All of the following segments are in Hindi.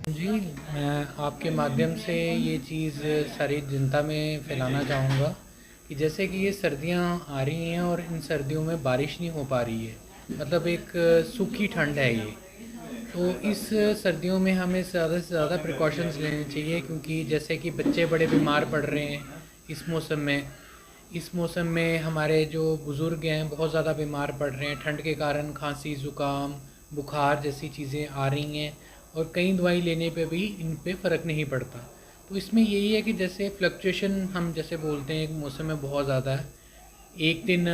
जी, मैं आपके माध्यम से ये चीज़ सारी जनता में फैलाना चाहूँगा कि जैसे कि ये सर्दियाँ आ रही हैं और इन सर्दियों में बारिश नहीं हो पा रही है। मतलब एक सूखी ठंड है ये। तो इस सर्दियों में हमें ज़्यादा से ज़्यादा प्रिकॉशंस लेने चाहिए, क्योंकि जैसे कि बच्चे बड़े बीमार पड़ रहे हैं इस मौसम में। इस मौसम में हमारे जो बुज़ुर्ग हैं बहुत ज़्यादा बीमार पड़ रहे हैं ठंड के कारण। खांसी, ज़ुकाम, बुखार जैसी चीज़ें आ रही हैं और कई दवाई लेने पे भी इन पे फ़र्क नहीं पड़ता। तो इसमें यही है कि जैसे फ्लक्चुएशन हम जैसे बोलते हैं, एक मौसम में बहुत ज़्यादा है। एक दिन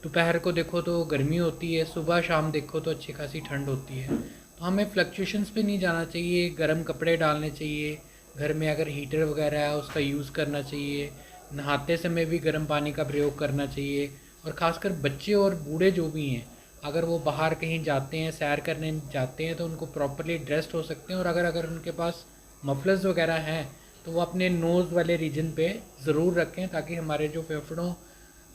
दोपहर को देखो तो गर्मी होती है, सुबह शाम देखो तो अच्छी खासी ठंड होती है। तो हमें फ्लक्चुएशंस पे नहीं जाना चाहिए, गर्म कपड़े डालने चाहिए। घर में अगर हीटर वगैरह है उसका यूज़ करना चाहिए। नहाते समय भी गर्म पानी का प्रयोग करना चाहिए। और ख़ासकर बच्चे और बूढ़े जो भी हैं, अगर वो बाहर कहीं जाते हैं, सैर करने जाते हैं, तो उनको प्रॉपरली ड्रेस्ड हो सकते हैं। और अगर अगर उनके पास मफलर्स वगैरह हैं तो वो अपने नोज़ वाले रीजन पे ज़रूर रखें, ताकि हमारे जो फेफड़ों,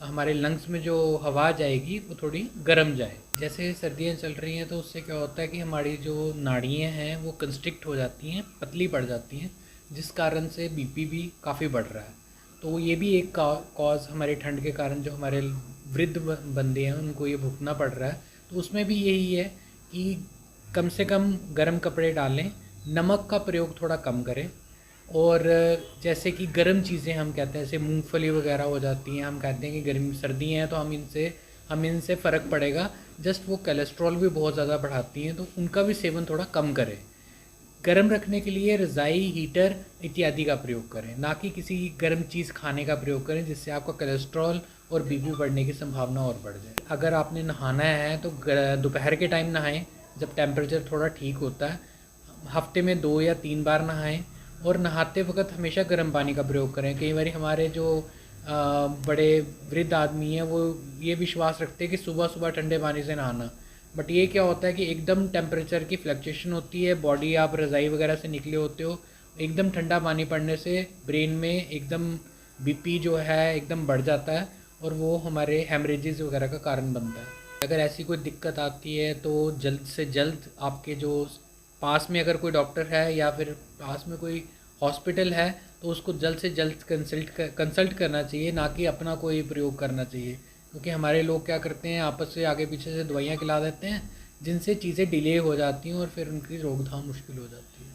हमारे लंग्स में जो हवा जाएगी वो थोड़ी गर्म जाए। जैसे सर्दियाँ चल रही हैं तो उससे क्या होता है कि हमारी जो नाड़ियाँ हैं वो कंस्ट्रिक्ट हो जाती हैं, पतली पड़ जाती हैं, जिस कारण से बीपी भी काफ़ी बढ़ रहा है। तो ये भी एक कॉज हमारे ठंड के कारण जो हमारे वृद्ध बंदे हैं उनको ये भुगतना पड़ रहा है। तो उसमें भी यही है कि कम से कम गर्म कपड़े डालें, नमक का प्रयोग थोड़ा कम करें। और जैसे कि गर्म चीज़ें हम कहते हैं, जैसे मूंगफली वगैरह हो जाती हैं, हम कहते हैं कि गर्मी सर्दी हैं तो हम इनसे फ़र्क पड़ेगा। जस्ट वो कोलेस्ट्रॉल भी बहुत ज़्यादा बढ़ाती हैं, तो उनका भी सेवन थोड़ा कम करें। गर्म रखने के लिए रज़ाई, हीटर इत्यादि का प्रयोग करें, ना कि किसी गर्म चीज़ खाने का प्रयोग करें जिससे आपका कोलेस्ट्रॉल और बीपी बढ़ने की संभावना और बढ़ जाए। अगर आपने नहाना है तो दोपहर के टाइम नहाएं, जब टेम्परेचर थोड़ा ठीक होता है। हफ्ते में 2 या 3 बार नहाएं। और नहाते वक्त हमेशा गर्म पानी का प्रयोग करें। कई बार हमारे जो बड़े वृद्ध आदमी हैं वो ये विश्वास रखते हैं कि सुबह सुबह ठंडे पानी से नहाना। बट ये क्या होता है कि एकदम टेम्परेचर की फ्लक्चुएशन होती है, बॉडी, आप रज़ाई वगैरह से निकले होते हो, एकदम ठंडा पानी पड़ने से ब्रेन में एकदम बीपी जो है एकदम बढ़ जाता है और वो हमारे हेमरेजेस वगैरह का कारण बनता है। अगर ऐसी कोई दिक्कत आती है तो जल्द से जल्द आपके जो पास में अगर कोई डॉक्टर है या फिर पास में कोई हॉस्पिटल है तो उसको जल्द से जल्द कंसल्ट करना चाहिए, ना कि अपना कोई प्रयोग करना चाहिए। क्योंकि हमारे लोग क्या करते हैं, आपस से आगे पीछे से दवाइयाँ खिला देते हैं, जिनसे चीज़ें डिले हो जाती हैं और फिर उनकी रोकथाम मुश्किल हो जाती है।